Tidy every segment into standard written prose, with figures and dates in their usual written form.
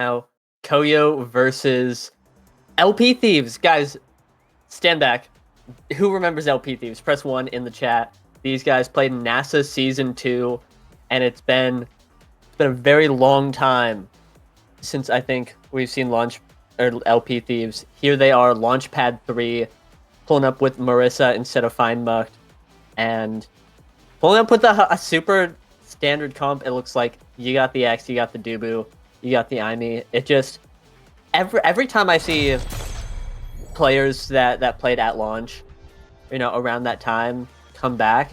Now, COYO versus LP Thieves. Guys, stand back. Who remembers LP Thieves? Press 1 in the chat. These guys played NASA Season 2, and it's been a very long time since I think we've seen LP Thieves. Here they are, Launchpad 3, pulling up with Marissa instead of FindMuck, and pulling up with a super standard comp. It looks like you got the X, you got the Dubu, you got the Aimee. It just every time I see players that played at launch, around that time come back,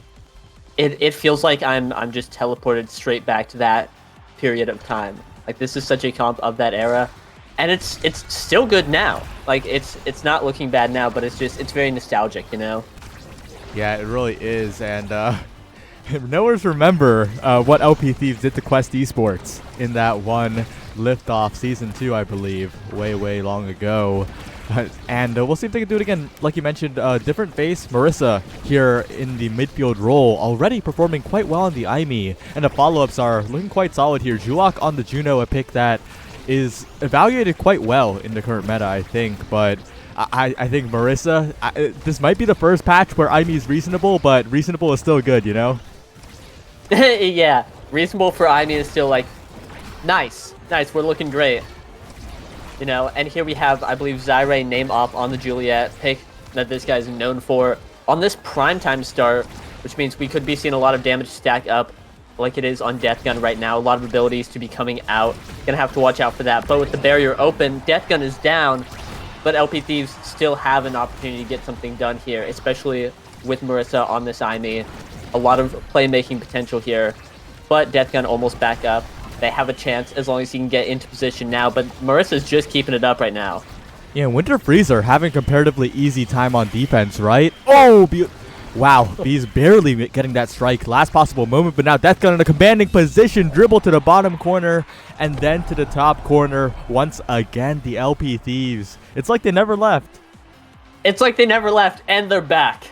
it feels like I'm just teleported straight back to that period of time. Like, this is such a comp of that era, and it's still good now. Like, it's not looking bad now, but it's very nostalgic, Yeah, it really is. And knowers remember what LP Thieves did to Quest Esports in that one Liftoff Season 2, I believe, way long ago. And we'll see if they can do it again. Like you mentioned, different face. Marissa here in the midfield role, already performing quite well on the Aimee. And the follow-ups are looking quite solid here. Juwak on the Juno, a pick that is evaluated quite well in the current meta, I think. But I think Marissa, this might be the first patch where Aimee is reasonable, but reasonable is still good, Yeah, reasonable for Aimee is still like, nice, we're looking great. And here we have, I believe, Zyre name up on the Juliet pick that this guy's known for on this primetime start, which means we could be seeing a lot of damage stack up like it is on Deathgun right now. A lot of abilities to be coming out. Gonna have to watch out for that. But with the barrier open, Deathgun is down, but LP Thieves still have an opportunity to get something done here, especially with Marissa on this Aimee. A lot of playmaking potential here, but Deathgun almost back up. They have a chance as long as he can get into position now, but Marissa's just keeping it up right now. Yeah, Winter Freezer having comparatively easy time on defense, right? Oh, wow, he's barely getting that strike. Last possible moment, but now Deathgun in a commanding position. Dribble to the bottom corner, and then to the top corner. Once again, the LP Thieves. It's like they never left. It's like they never left, and they're back.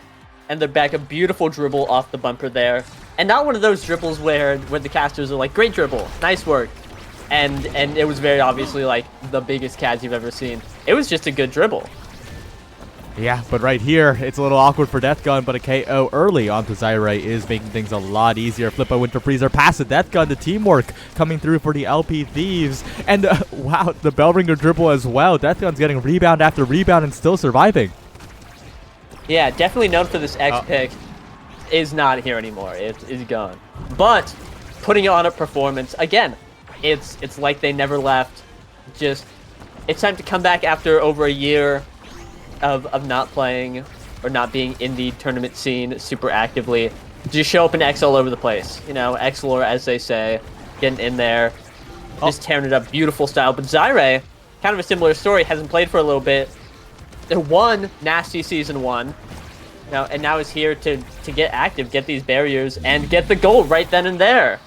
And they're back. A beautiful dribble off the bumper there. And not one of those dribbles where the casters are like, great dribble, nice work. And it was very obviously like the biggest CADs you've ever seen. It was just a good dribble. Yeah, but right here, it's a little awkward for Deathgun, but a KO early onto Zyre is making things a lot easier. Flip by Winter Freezer, pass to Deathgun, the teamwork coming through for the LP Thieves. And wow, the Bellringer dribble as well. Deathgun's getting rebound after rebound and still surviving. Yeah, definitely known for this X pick. Is not here anymore. It is gone. But putting on a performance again, it's like they never left. Just it's time to come back after over a year of not playing or not being in the tournament scene super actively. Just show up in X all over the place. X-Lore, as they say, getting in there, just tearing it up. Beautiful style. But Zyre, kind of a similar story. Hasn't played for a little bit. They won Nasty Season 1. Now is here to get active, get these barriers, and get the goal right then and there.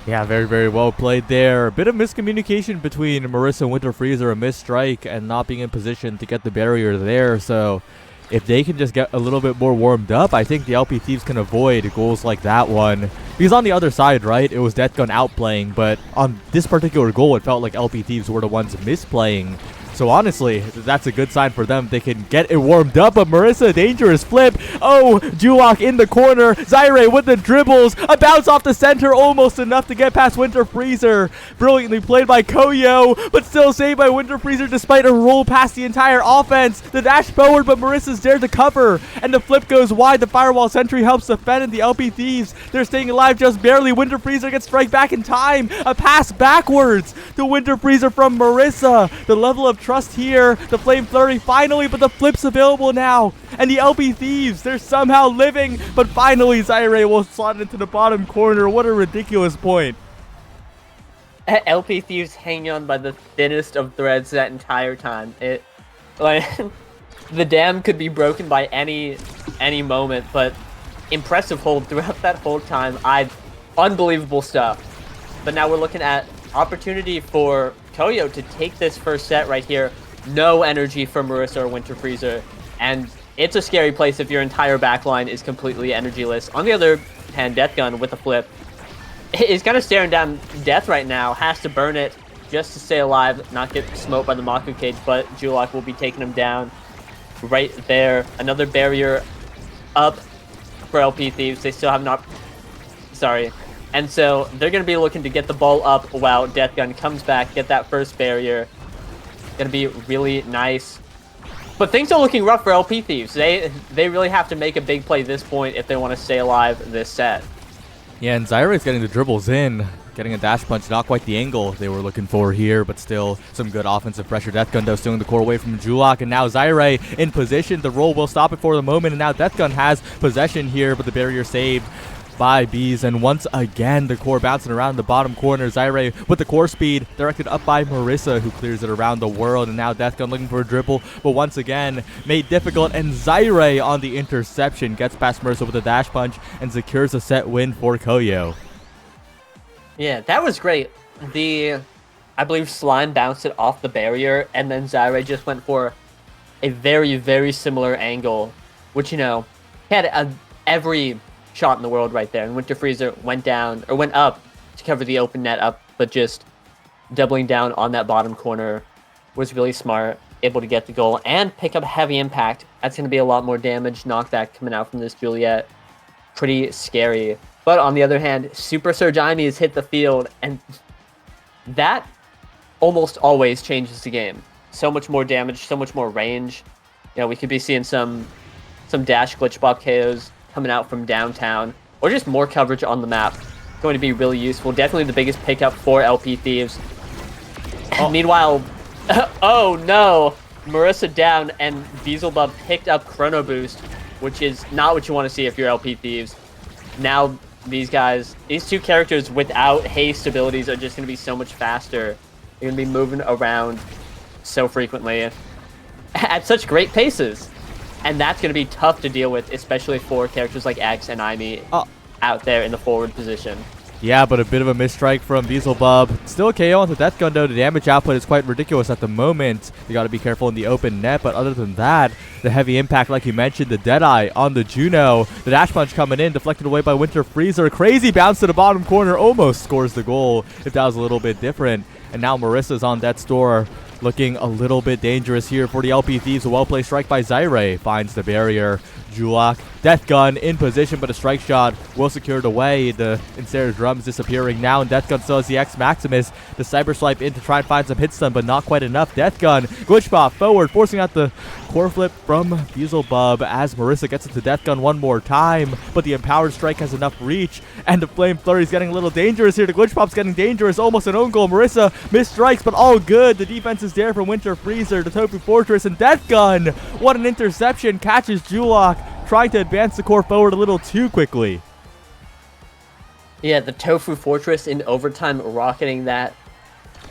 Yeah, very well played there. A bit of miscommunication between Marissa and Winter Freezer, a missed strike, and not being in position to get the barrier there. So if they can just get a little bit more warmed up, I think the LP Thieves can avoid goals like that one. Because on the other side, right, it was Deathgun outplaying, but on this particular goal, it felt like LP Thieves were the ones misplaying. So honestly, that's a good sign for them. They can get it warmed up, but Marissa, dangerous flip. Oh, Juwak in the corner. Zyre with the dribbles. A bounce off the center, almost enough to get past Winter Freezer. Brilliantly played by COYO, but still saved by Winter Freezer despite a roll past the entire offense. The dash forward, but Marissa's there to cover. And the flip goes wide. The firewall sentry helps defend, and the LP Thieves, they're staying alive just barely. Winter Freezer gets strike back in time. A pass backwards to Winter Freezer from Marissa. The level of trust here, the Flame Flurry finally, but the flip's available now, and the LP Thieves, they're somehow living, but finally Zyre will slot into the bottom corner. What a ridiculous point. LP Thieves hanging on by the thinnest of threads that entire time. The dam could be broken by any moment, but impressive hold throughout that whole time. Unbelievable stuff. But now we're looking at opportunity for COYO to take this first set right here. No energy from Marissa or Winter Freezer, and it's a scary place if your entire backline is completely energyless. On the other hand, Deathgun with a flip is kind of staring down death right now, has to burn it, just to stay alive, not get smoked by the Mako cage, but Julok will be taking him down right there. Another barrier up for LP Thieves. They still have not... Sorry. And so they're going to be looking to get the ball up while Death Gun comes back, get that first barrier. Going to be really nice. But things are looking rough for LP Thieves. They really have to make a big play this point if they want to stay alive this set. Yeah, and Zyra's getting the dribbles in, getting a dash punch, not quite the angle they were looking for here, but still some good offensive pressure. Death Gun, though, stealing the core away from Julok, and now Zyra in position. The roll will stop it for the moment, and now Death Gun has possession here, but the barrier saved by Bees, and once again the core bouncing around the bottom corner. Zyra with the core speed directed up by Marissa, who clears it around the world, and now Death Gun looking for a dribble, but once again made difficult, and Zyra on the interception gets past Marissa with a dash punch and secures a set win for COYO. Yeah, that was great. I believe Slime bounced it off the barrier, and then Zyra just went for a very, very similar angle, which, you know, had every shot in the world right there. And Winter Freezer went down, or went up to cover the open net up, but just doubling down on that bottom corner was really smart, able to get the goal and pick up heavy impact. That's going to be a lot more damage, knockback coming out from this Juliet. Pretty scary. But on the other hand, Super Surge Amy has hit the field, and that almost always changes the game. So much more damage, so much more range. You know, we could be seeing some dash glitch bop KOs coming out from downtown, or just more coverage on the map. Going to be really useful. Definitely the biggest pickup for LP Thieves. Oh. Meanwhile, oh no, Marissa down, and Beelzebub picked up Chrono Boost, which is not what you want to see if you're LP Thieves. Now these two characters without haste abilities are just going to be so much faster. They're going to be moving around so frequently at such great paces. And that's going to be tough to deal with, especially for characters like X and Amy out there in the forward position. Yeah, but a bit of a misstrike from Beelzebub. Still a KO on the Death Gun, though. The damage output is quite ridiculous at the moment. You got to be careful in the open net, but other than that, the heavy impact, like you mentioned, the Deadeye on the Juno. The dash punch coming in, deflected away by Winter Freezer. Crazy bounce to the bottom corner, almost scores the goal if that was a little bit different. And now Marissa's on Death's door, looking a little bit dangerous here for the LP Thieves. A well-placed strike by Zyra finds the barrier. Julok, Death Gun in position, but a strike shot will secure it away. The Ensnared Drums disappearing now, and Death Gun still has the X Maximus. The Cyber Swipe in to try and find some hit stun, but not quite enough. Death Gun, glitch pop forward, forcing out the core flip from Beelzebub as Marissa gets into Death Gun one more time, but the Empowered Strike has enough reach, and the Flame Flurry is getting a little dangerous here. The glitch pop's getting dangerous, almost an own goal. Marissa missed strikes, but all good. The defense is there for Winter Freezer, the Tofu Fortress, and Death Gun. What an interception, catches Julok, trying to advance the core forward a little too quickly. Yeah, the Tofu Fortress in overtime, rocketing that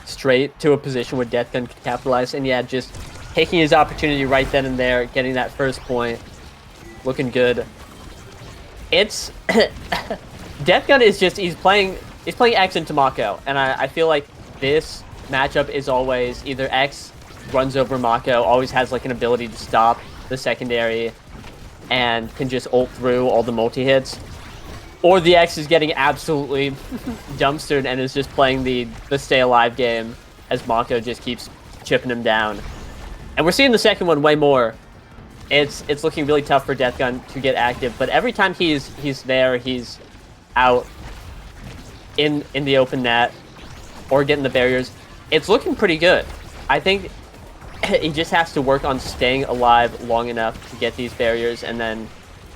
straight to a position where Death Gun could capitalize. And yeah, just taking his opportunity right then and there, getting that first point. Looking good. It's... Death Gun is just, he's playing X into Mako. And I feel like this matchup is always either X runs over Mako, always has like an ability to stop the secondary and can just ult through all the multi-hits. Or the X is getting absolutely dumpstered and is just playing the stay alive game as Mako just keeps chipping him down. And we're seeing the second one way more. It's looking really tough for Death Gun to get active, but every time he's there, he's out in the open net or getting the barriers, it's looking pretty good. I think he just has to work on staying alive long enough to get these barriers, and then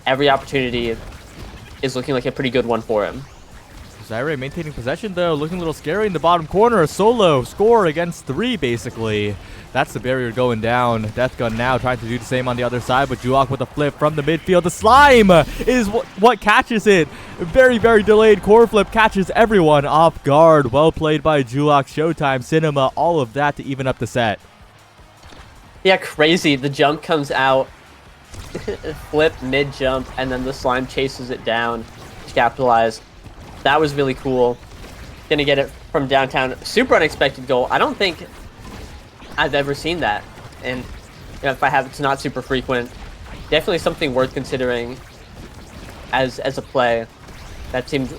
every opportunity is looking like a pretty good one for him. Zyra maintaining possession, though, looking a little scary in the bottom corner. A solo score against 3, basically. That's the barrier going down. Death Gun now trying to do the same on the other side, but Julok with a flip from the midfield. The Slime is what catches it. Very, very delayed core flip catches everyone off guard. Well played by Julok, Showtime, Cinema, all of that to even up the set. Yeah, crazy. The jump comes out, flip mid-jump, and then the Slime chases it down to capitalize. That was really cool. Gonna get it from downtown. Super unexpected goal. I don't think I've ever seen that. And you know, if I have, it's not super frequent. Definitely something worth considering as a play. That seemed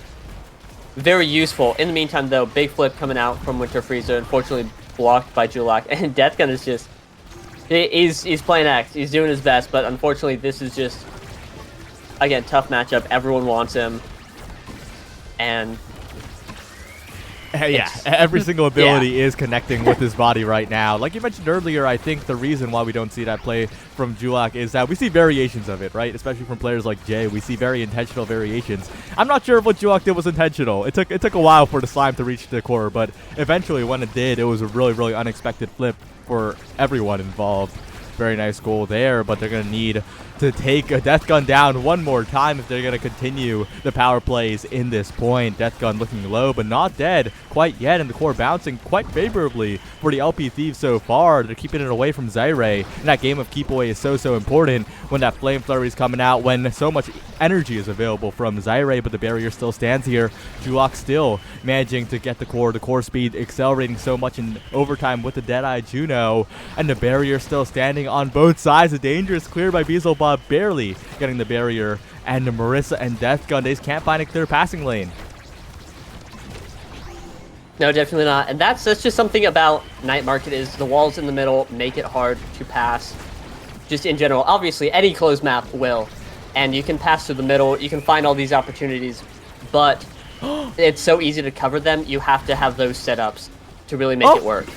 very useful. In the meantime, though, big flip coming out from Winter Freezer, unfortunately blocked by Julak, and Deathgun is just he's playing X. He's doing his best, but unfortunately, this is just again tough matchup. Everyone wants him, and yeah, every single ability is connecting with his body right now. Like you mentioned earlier, I think the reason why we don't see that play from Julak is that we see variations of it, right? Especially from players like Jay, we see very intentional variations. I'm not sure if what Julak did was intentional. It took a while for the slime to reach the core, but eventually when it did, it was a really, really unexpected flip for everyone involved. Very nice goal there, but they're going to need to take a Death Gun down one more time if they're going to continue the power plays in this point. Death Gun looking low, but not dead quite yet, and the core bouncing quite favorably for the LP Thieves so far. They're keeping it away from Zaire, and that game of keep away is so important when that Flame Flurry is coming out, when so much energy is available from Zaire, but the barrier still stands here. Julak still managing to get the core speed accelerating so much in overtime with the Deadeye Juno, and the barrier still standing on both sides. A dangerous clear by Beelzebub, barely getting the barrier, and Marissa and Death Gun, they just can't find a clear passing lane. No, definitely not. And that's just something about Night Market is the walls in the middle make it hard to pass. Just in general, obviously any closed map will, and you can pass through the middle, you can find all these opportunities, but it's so easy to cover them. You have to have those setups to really make it work.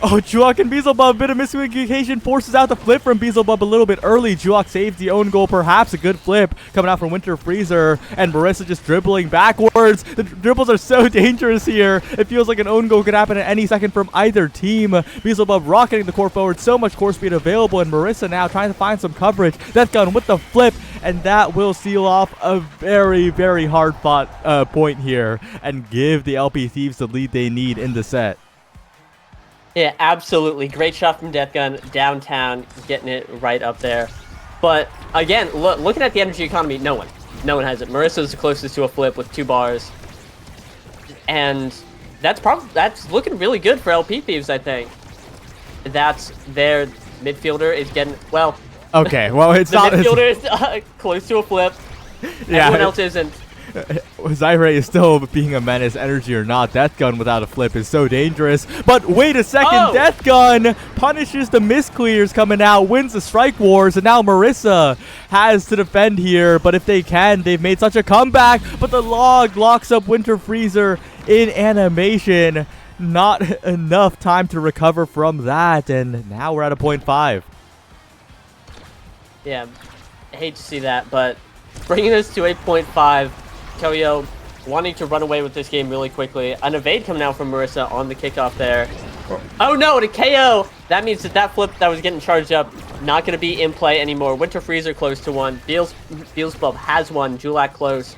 Oh, Julak and Beelzebub, a bit of miscommunication, forces out the flip from Beelzebub a little bit early. Julak saves the own goal, perhaps a good flip coming out from Winter Freezer, and Marissa just dribbling backwards. The dribbles are so dangerous here. It feels like an own goal could happen at any second from either team. Beelzebub rocketing the core forward, so much core speed available, and Marissa now trying to find some coverage. Death Gun with the flip, and that will seal off a very, very hard-fought point here and give the LP Thieves the lead they need in the set. Yeah, absolutely. Great shot from Death Gun downtown, getting it right up there. But again, looking at the energy economy, no one has it. Marissa's the closest to a flip with 2 bars, and that's looking really good for LP Thieves. I think that's their midfielder is getting well. Okay, well it's the not. Midfielder is close to a flip. Yeah, everyone else isn't. Zaire is still being a menace, energy or not. Death Gun without a flip is so dangerous. But wait a second, Death Gun punishes the misclears coming out, wins the strike wars, and now Marissa has to defend here. But if they can, they've made such a comeback. But the log locks up Winter Freezer in animation. Not enough time to recover from that, and now we're at a 0.5. Yeah, I hate to see that, but bringing us to 8.5. COYO wanting to run away with this game really quickly. An evade coming out from Marissa on the kickoff there. Oh no, to KO! That means that flip that was getting charged up, not going to be in play anymore. Winter Freezer close to one. Beelzebub has one. Julak close.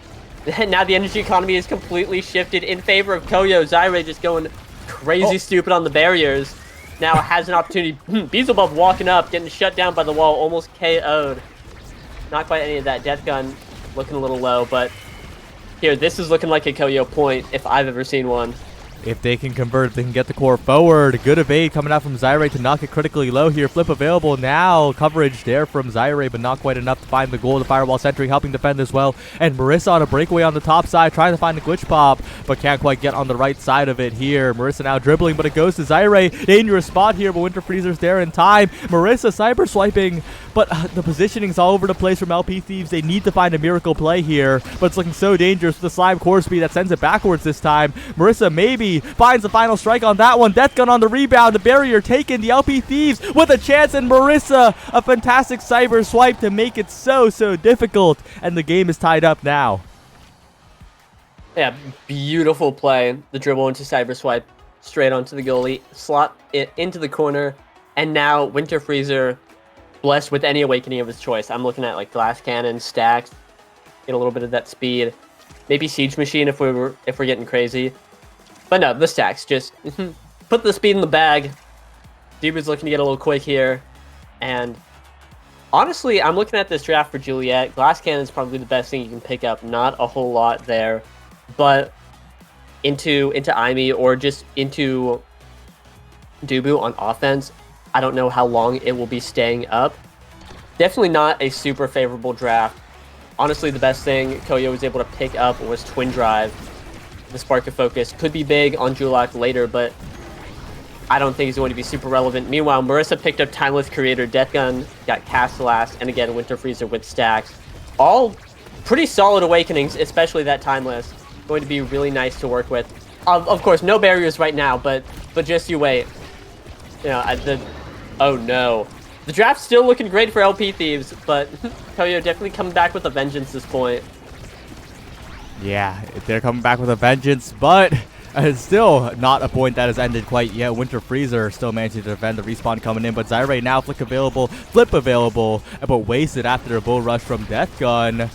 Now the energy economy is completely shifted in favor of COYO. Zaire just going crazy stupid on the barriers. Now has an opportunity. Beelzebub walking up, getting shut down by the wall, almost KO'd. Not quite any of that. Death Gun looking a little low, but here, this is looking like a COYO point if I've ever seen one. If they can convert, they can get the core forward. Good evade coming out from Zaire to knock it critically low here. Flip available now. Coverage there from Zaire, but not quite enough to find the goal. The firewall sentry helping defend as well. And Marissa on a breakaway on the top side, trying to find the glitch pop, but can't quite get on the right side of it here. Marissa now dribbling, but it goes to Zaire. Dangerous spot here, but Winter Freezer's there in time. Marissa cyber swiping, but the positioning's all over the place from LP Thieves. They need to find a miracle play here, but it's looking so dangerous with the slime core speed that sends it backwards this time. Marissa maybe finds the final strike on that one. Death Gun on the rebound. The barrier taken. The LP Thieves with a chance, and Marissa a fantastic cyber swipe to make it so difficult, and the game is tied up now. Yeah, beautiful play. The dribble into cyber swipe straight onto the goalie, slot it into the corner, and now Winter Freezer blessed with any awakening of his choice. I'm looking at like glass cannon, stacks, get a little bit of that speed, maybe siege machine if we're getting crazy. But no, the stacks, just put the speed in the bag. Dube's looking to get a little quick here. And honestly, I'm looking at this draft for Juliet. Glass Cannon is probably the best thing you can pick up. Not a whole lot there. But into Aimee or just into Dubu on offense, I don't know how long it will be staying up. Definitely not a super favorable draft. Honestly, the best thing COYO was able to pick up was Twin Drive. the Spark of Focus could be big on Julak later, but I don't think he's going to be super relevant. Meanwhile, Marissa picked up Timeless Creator, Death Gun got Cast Last, and again, Winter Freezer with stacks. All pretty solid awakenings, especially that Timeless. Going to be really nice to work with. Of course, no barriers right now, but just you wait. You know, oh no. The draft's still looking great for LP Thieves, but COYO definitely coming back with a vengeance this point. Yeah, they're coming back with a vengeance, but it's still not a point that has ended quite yet. Winter Freezer still managing to defend the respawn coming in, but Zyre now flip available, but wasted after a bull rush from Death Gun.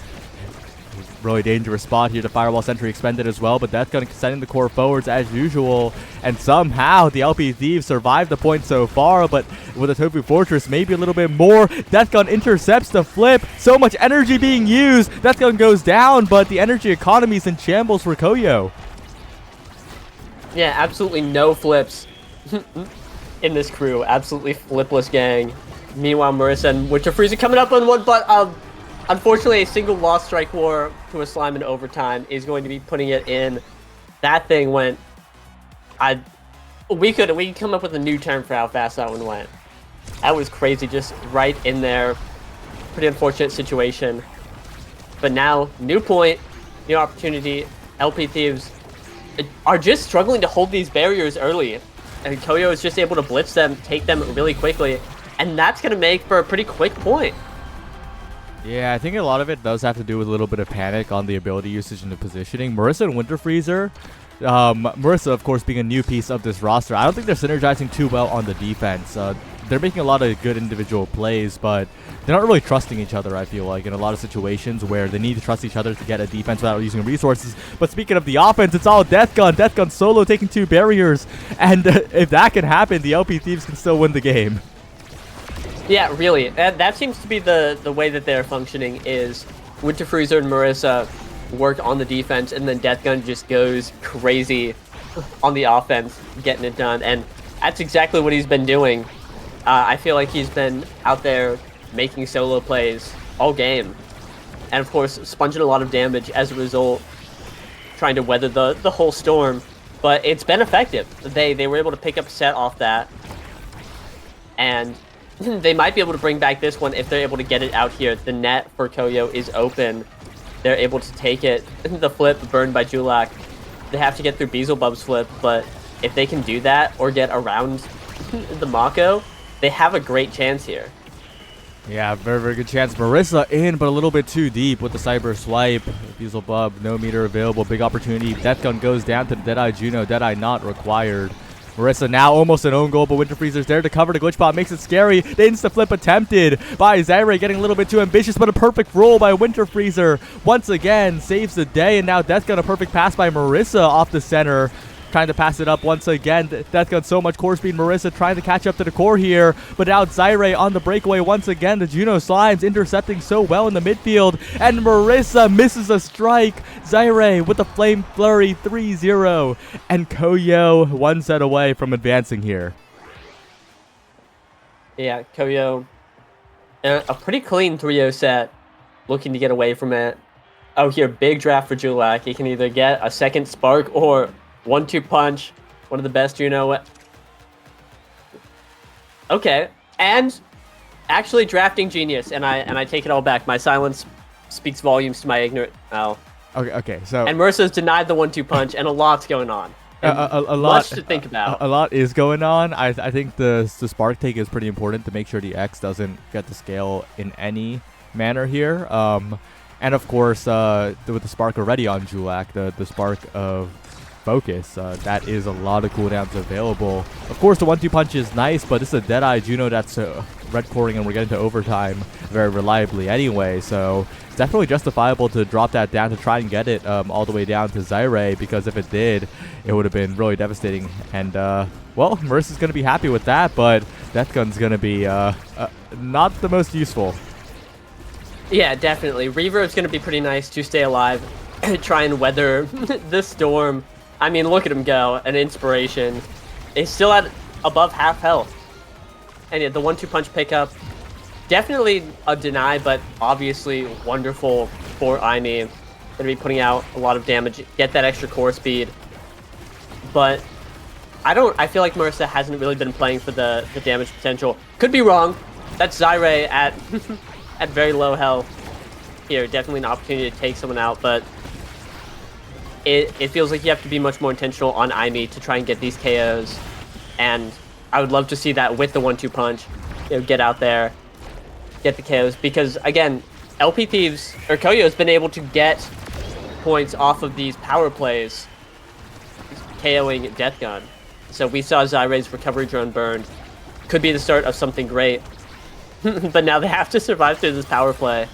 Really dangerous spot here. The Firewall Sentry expended as well, but Death Gun sending the core forwards as usual. And somehow the LP Thieves survived the point so far, but with a Tofu Fortress, maybe a little bit more. Death Gun intercepts the flip. So much energy being used. Death Gun goes down, but the energy economy is in shambles for COYO. Yeah, absolutely no flips in this crew. Absolutely flipless gang. Meanwhile, Marissa and Winter Freezer coming up on one, but unfortunately, a single lost strike war to a slime in overtime is going to be putting it in. That thing went. We could come up with a new term for how fast that one went. That was crazy, just right in there. Pretty unfortunate situation. But now, new point, new opportunity. LP Thieves are just struggling to hold these barriers early, and COYO is just able to blitz them, take them really quickly, and that's going to make for a pretty quick point. Yeah, I think a lot of it does have to do with a little bit of panic on the ability usage and the positioning. Marissa and Winter Freezer, Marissa, of course, being a new piece of this roster, I don't think they're synergizing too well on the defense. They're making a lot of good individual plays, but they're not really trusting each other, I feel like, in a lot of situations where they need to trust each other to get a defense without using resources. But speaking of the offense, it's all Death Gun. Death Gun solo taking 2 barriers. And if that can happen, the LP Thieves can still win the game. Yeah, really. That seems to be the way that they're functioning is Winter Freezer and Marissa work on the defense, and then Death Gun just goes crazy on the offense, getting it done. And that's exactly what he's been doing. I feel like he's been out there making solo plays all game. And of course, sponging a lot of damage as a result, trying to weather the whole storm. But it's been effective. They were able to pick up a set off that. And they might be able to bring back this one if they're able to get it out here. The net for COYO is open. They're able to take it. The flip burned by Julak. They have to get through Beelzebub's flip, but if they can do that or get around the Mako, they have a great chance here. Yeah, very, very good chance. Marissa in, but a little bit too deep with the Cyber Swipe. Beelzebub, no meter available. Big opportunity. Death Gun goes down to Deadeye Juno. Deadeye not required. Marissa now almost an own goal, but Winter Freezer's there to cover the glitch bot. Makes it scary. The insta-flip attempted by Zyre, getting a little bit too ambitious, but a perfect roll by Winter Freezer. Once again, saves the day, and now Death Gun, a perfect pass by Marissa off the center. Trying to pass it up once again. Death Gun so much core speed. Marissa trying to catch up to the core here, but now Zyre on the breakaway once again. The Juno Slimes intercepting so well in the midfield, and Marissa misses a strike. Zyre with the Flame Flurry 3-0, and COYO one set away from advancing here. Yeah, COYO, a pretty clean 3-0 set, looking to get away from it. Oh, here, big draft for Julak. He can either get a second spark or 1-2 punch, one of the best, you know. Okay, and actually drafting genius, and I take it all back. My silence speaks volumes to my ignorant. Oh. Okay. So. And Marissa's denied the 1-2 punch, and a lot's going on. A lot. Much to think about. A lot is going on. I think the spark take is pretty important to make sure the X doesn't get to scale in any manner here. And of course, with the spark already on Julak, the spark of focus, that is a lot of cooldowns available. Of course, the 1-2 punch is nice, but this is a Deadeye Juno that's red coring, and we're getting to overtime very reliably anyway, so it's definitely justifiable to drop that down to try and get it all the way down to Zyre, because if it did, it would have been really devastating. And well, Marissa's going to be happy with that, but Death Gun's going to be not the most useful. Yeah, definitely. Reverb's going to be pretty nice to stay alive, try and weather the storm. I mean, look at him go. An inspiration. He's still at above half health. And yeah, the 1-2 punch pickup. Definitely a deny, but obviously wonderful for Aimee. to be putting out a lot of damage, get that extra core speed. But I feel like Marissa hasn't really been playing for the damage potential. Could be wrong. That's Zyre at at very low health here. Definitely an opportunity to take someone out, but it feels like you have to be much more intentional on Aimee to try and get these KOs. And I would love to see that with the 1-2 punch. Get out there, get the KOs. Because again, LP Thieves or COYO has been able to get points off of these power plays, KOing Death Gun. So we saw Zyre's recovery drone burned. Could be the start of something great. But now they have to survive through this power play.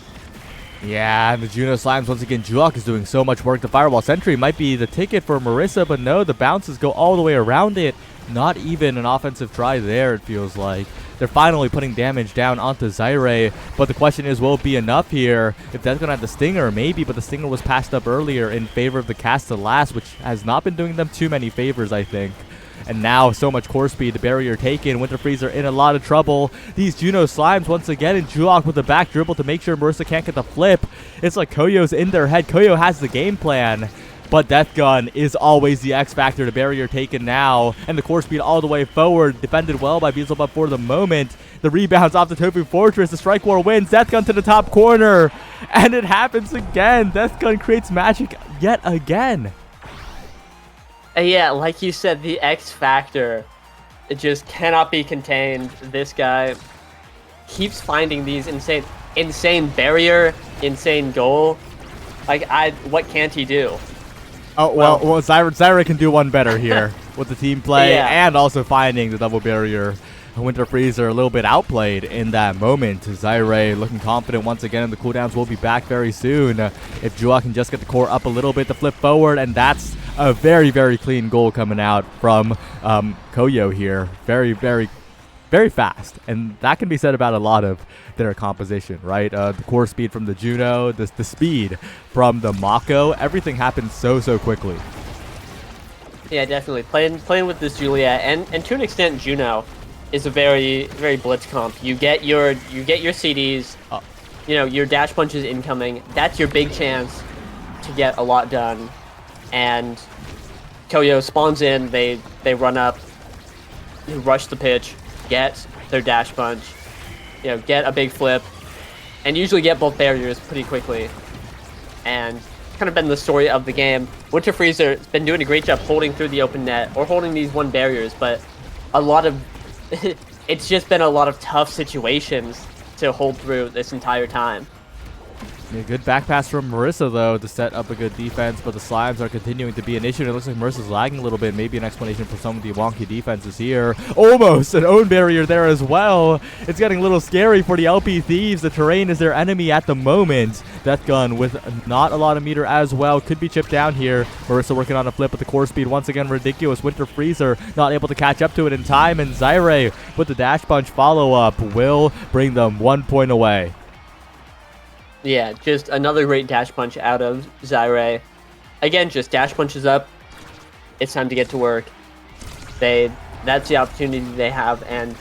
Yeah, and the Juno Slimes, once again, Juok is doing so much work. The Firewall Sentry might be the ticket for Marissa, but no, the bounces go all the way around it. Not even an offensive try there, it feels like. They're finally putting damage down onto Zyre, but the question is, will it be enough here? If that's going to have the Stinger, maybe, but the Stinger was passed up earlier in favor of the cast to last, which has not been doing them too many favors, I think. And now, so much core speed, the barrier taken. Winter Freezer in a lot of trouble. These Juno Slimes, once again, and Juok with the back dribble to make sure Marissa can't get the flip. It's like COYO's in their head. COYO has the game plan. But Death Gun is always the X factor. The barrier taken now, and the core speed all the way forward. Defended well by Beelzebub for the moment. The rebounds off the Tofu Fortress. The Strike War wins. Death Gun to the top corner. And it happens again. Death Gun creates magic yet again. Yeah, like you said, the X factor, it just cannot be contained. This guy keeps finding these insane barrier, insane goal. Like, what can't he do? Oh, well Zyre can do one better here with the team play and also finding the double barrier. Winter Freezer a little bit outplayed in that moment. Zyre looking confident once again, and the cooldowns will be back very soon. If Juok can just get the core up a little bit to flip forward, and that's a very, very clean goal coming out from COYO here. Very, very, very fast. And that can be said about a lot of their composition, right? The core speed from the Juno, the speed from the Mako, everything happens so quickly. Yeah, definitely. Playing with this Juliet, and to an extent Juno, is a very, very blitz comp. You get your CDs, your dash punches incoming. That's your big chance to get a lot done. And COYO spawns in, they run up, rush the pitch, get their dash punch, get a big flip, and usually get both barriers pretty quickly. And kind of been the story of the game. Winter Freezer has been doing a great job holding through the open net or holding these 1 barriers, but a lot of it's just been a lot of tough situations to hold through this entire time. Yeah, good back pass from Marissa, though, to set up a good defense, but the Slimes are continuing to be an issue. It looks like Marissa's lagging a little bit. Maybe an explanation for some of the wonky defenses here. Almost an own barrier there as well. It's getting a little scary for the LP Thieves. The terrain is their enemy at the moment. Death Gun with not a lot of meter as well. Could be chipped down here. Marissa working on a flip with the core speed. Once again, ridiculous. Winter Freezer not able to catch up to it in time, and Zyre with the dash punch follow-up will bring them 1 point away. Yeah, just another great dash punch out of Zyre. Again, just dash punches up. It's time to get to work. That's the opportunity they have, and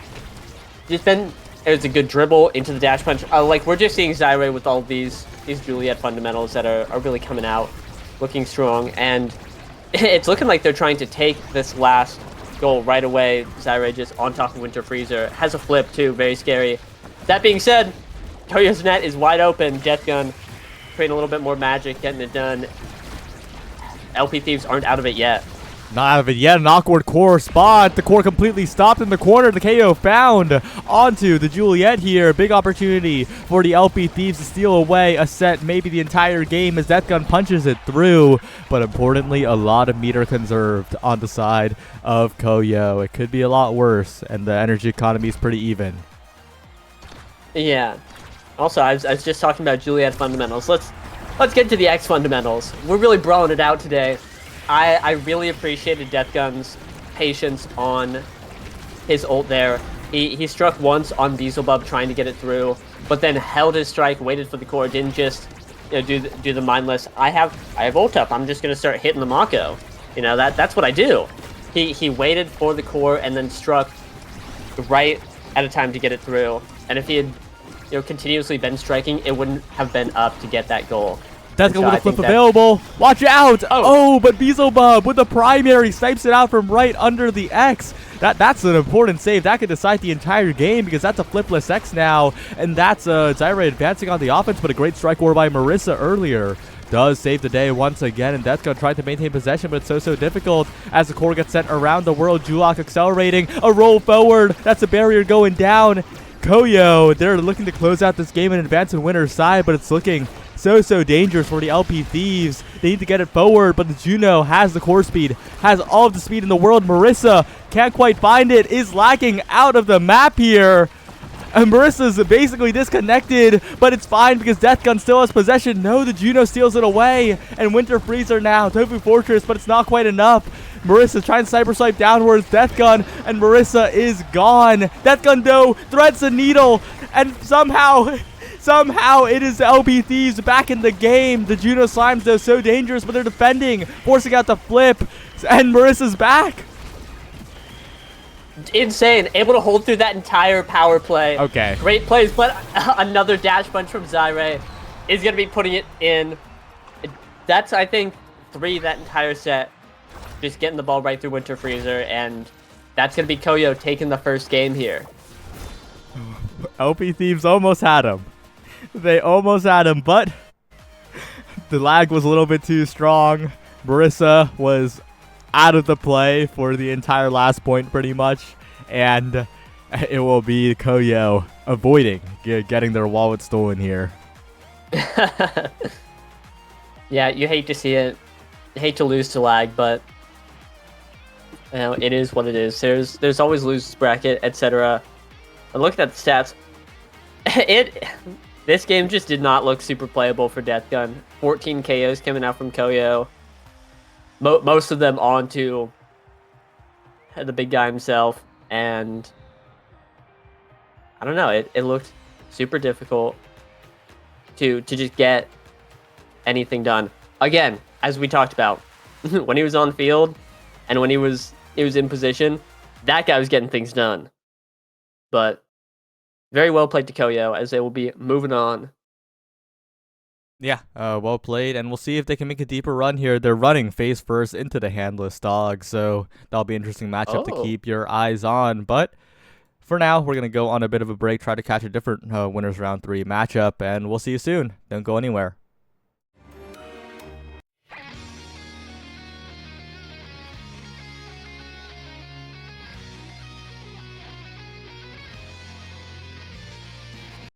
it's a good dribble into the dash punch. Like, we're just seeing Zyre with all these Juliet fundamentals that are really coming out, looking strong, and it's looking like they're trying to take this last goal right away. Zyre just on top of Winter Freezer. Has a flip too, very scary. That being said, COYO's net is wide open. Death Gun creating a little bit more magic, getting it done. LP Thieves aren't out of it yet. Not out of it yet. An awkward core spot. The core completely stopped in the corner. The KO found onto the Juliet here. Big opportunity for the LP Thieves to steal away a set, maybe the entire game, as Death Gun punches it through. But importantly, a lot of meter conserved on the side of COYO. It could be a lot worse, and the energy economy is pretty even. Yeah. Also, I was just talking about Juliet fundamentals. Let's get to the X fundamentals. We're really brawling it out today. I really appreciated Death Gun's patience on his ult there. He struck once on Beelzebub trying to get it through, but then held his strike, waited for the core, didn't just do the mindless. I have ult up. I'm just gonna start hitting the Mako. That's what I do. He waited for the core and then struck right at a time to get it through. And if he had continuously been striking, it wouldn't have been up to get that goal. That's So going with I a flip think that- available. Watch out! Oh. Oh, but Beelzebub with the primary snipes it out from right under the X. That's an important save. That could decide the entire game because that's a flipless X now. And that's Zyra advancing on the offense, but a great strike war by Marissa earlier. Does save the day once again, and Deathgun trying to maintain possession, but it's so difficult as the core gets sent around the world. Julok accelerating, a roll forward. That's a barrier going down. COYO, they're looking to close out this game and advance in winner's side, but it's looking so dangerous for the LP Thieves. They need to get it forward, but the Juno has the core speed, has all of the speed in the world. Marissa can't quite find it, is lacking out of the map here. And Marissa's basically disconnected, but it's fine because Deathgun still has possession. No, the Juno steals it away, and Winter Freezer now. Tofu Fortress, but it's not quite enough. Marissa's trying to cyber swipe downwards. Deathgun, and Marissa is gone. Deathgun, though, threads the needle, and somehow it is the LP Thieves back in the game. The Juno Slimes, though, so dangerous, but they're defending, forcing out the flip, and Marissa's back. Insane. Able to hold through that entire power play. Okay. Great plays, but another dash punch from Zyra is going to be putting it in. That's, I think, 3 that entire set. Just getting the ball right through Winter Freezer, and that's going to be COYO taking the first game here. LP Thieves almost had him. They almost had him, but the lag was a little bit too strong. Marissa was out of the play for the entire last point pretty much, and it will be COYO avoiding getting their wallet stolen here. Yeah, you hate to see it. Hate to lose to lag, but you know, it is what it is. There's always losers bracket, etc. But looking at the stats, this game just did not look super playable for Deathgun. 14 KOs coming out from COYO. Most of them onto the big guy himself, and I don't know. It looked super difficult to just get anything done. Again, as we talked about, when he was on field and when he was in position, that guy was getting things done. But very well played to COYO, as they will be moving on. Yeah, well played, and we'll see if they can make a deeper run here. They're running face first into the handless dog, so that'll be an interesting matchup to keep your eyes on. But for now, we're going to go on a bit of a break, try to catch a different winners round 3 matchup, and we'll see you soon. Don't go anywhere.